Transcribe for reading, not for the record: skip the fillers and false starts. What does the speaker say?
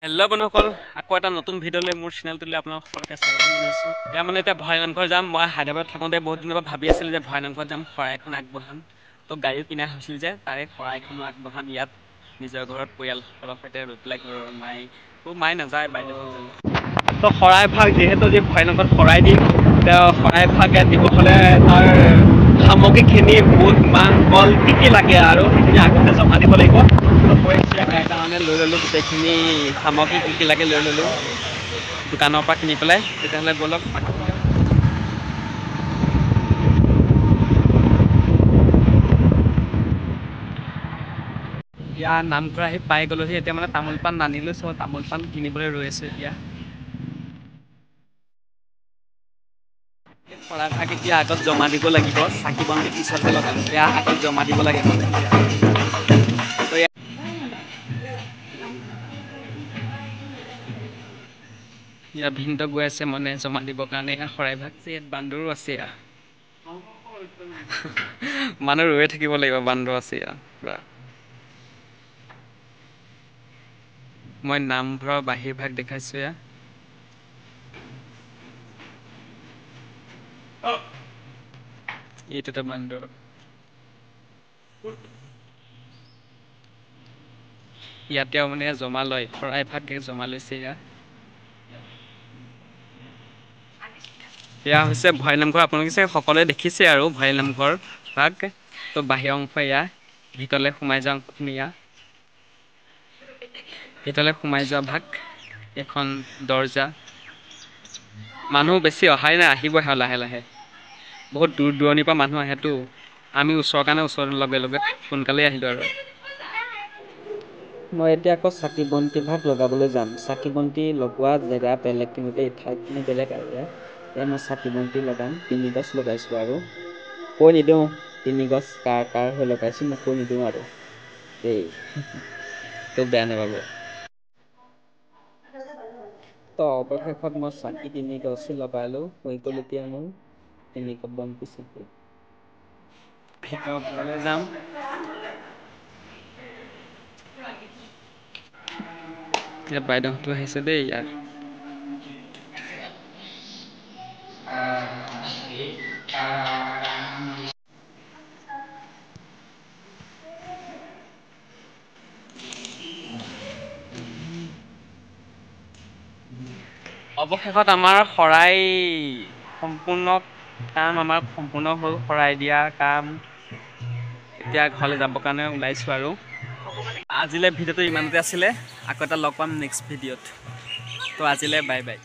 Hello' বন্ধুসকল, আকৌ এটা নতুন ভিডিঅ'লৈ মোৰ চেনেলটোলৈ আপোনালোক সকলোকে স্বাগতম জনাইছোঁ। এতিয়া ভৰাই নামঘৰ যাম। মই হায়দৰাবাদত থাকোঁতে বহুত দিনৰ পৰা ভাবি আছিলোঁ যে ভৰাই নামঘৰত যাম, শৰাই এখন আগবঢ়াম। তো গাড়ীও কিনা হৈছিল যে তাৰে শৰাইখনো আগবঢ়াম ইয়াত নিজৰ ঘৰত পৰিয়ালসকলৰ সৈতে ৰৈ পেলাই ঘৰৰ মায়ে নাযায়, বাইদেউ যাব। তো শৰাই ভাগ যিহেতু ভৰাই নামঘৰত শৰাই দিম, শৰাই ভাগ দিব হ'লে তাৰ সামগ্ৰীখিনি বুট মাহ কল কি লাগে আৰু সেইখিনি আগতে জমা দিব লাগিব। কাৰণে লৈ ল'লোঁ গোটেইখিনি সামগ্ৰী কি লাগে লৈ ল'লোঁ দোকানৰ পৰা কিনি পেলাই। তেতিয়াহ'লে ব'লক এতিয়া নামঘৰ আহি পাই গ'লোহি। এতিয়া তামোল পাণ নানিলোঁ, চ' তামোল পাণ কিনিবলৈ ৰৈ আছোঁ। এতিয়া শৰাই ভাগ এতিয়া আগত জমা দিব লাগিব। চাকি বন্তি পিছতহে লগাম, এতিয়া আগত জমা দিব লাগে মানে। ইয়াত ভিনদেউ গৈ আছে মানে জমা দিবৰ কাৰণে শৰাই ভাগ। ইয়াত বান্দৰো আছে, মানুহ ৰৈয়ে থাকিব লাগিব, বান্দৰ আছে পুৰা। মই নামঘৰৰ বাহিৰ ভাগ দেখাইছোঁ এয়া। এইটোতে বান্দৰ। ইয়াতে জমা লয়, শৰাই ভাগ জমা লৈছে ইয়াত। এয়া হৈছে ভৰাই নামঘৰ। আপোনালোকে চাগে সকলোৱে দেখিছে আৰু ভৰাই নামঘৰ ভাগ। তো বাহিৰৰ অংশ এয়া, ভিতৰলৈ সোমাই যাওঁ এয়া। ভিতৰলৈ সোমাই যোৱা ভাগ, এখন দৰ্জা। মানুহ বেছি অহাই নাই, আহিবহে লাহে লাহে। বহুত দূৰ দূৰণিৰ পৰা মানুহ আহেতো। আমি ওচৰৰ কাৰণে ওচৰৰ লগে লগে সোনকালেই আহিলোঁ আৰু। মই এতিয়া আকৌ চাকি বন্তি ভাগ লগাবলৈ যাম। চাকি বন্তি লগোৱা জেগা বেলেগ, কিন্তু এই ঠাইখিনি বেলেগ আৰু এতিয়া মই চাকি বন্তি লগাম। 3 গছ লগাইছোঁ আৰু কৈ নিদিওঁ 3 গছ কাৰ হৈ লগাইছোঁ, মই কৈ নিদিওঁ আৰু দেই, তো বেয়া নাপাব। তো অৱশেষত মই চাকি 3 গছো লগালোঁ। হৈ গ'ল এতিয়া মোৰ 3 বন্তি চাকি। ভিতৰলৈ যাম। ইয়াত বাইদেউহঁতো আহিছে দেই ইয়াত। অৱশেষত আমাৰ শৰাই সম্পূৰ্ণ হ'ল। শৰাই দিয়া কাম এতিয়া ঘৰলৈ যাবৰ কাৰণে ওলাইছোঁ আৰু। আজিলৈ ভিডিঅ'টো ইমানতে আছিলে। আকৌ এটা লগ পাম নেক্সট ভিডিঅ'ত। তো আজিলৈ বাই বাই।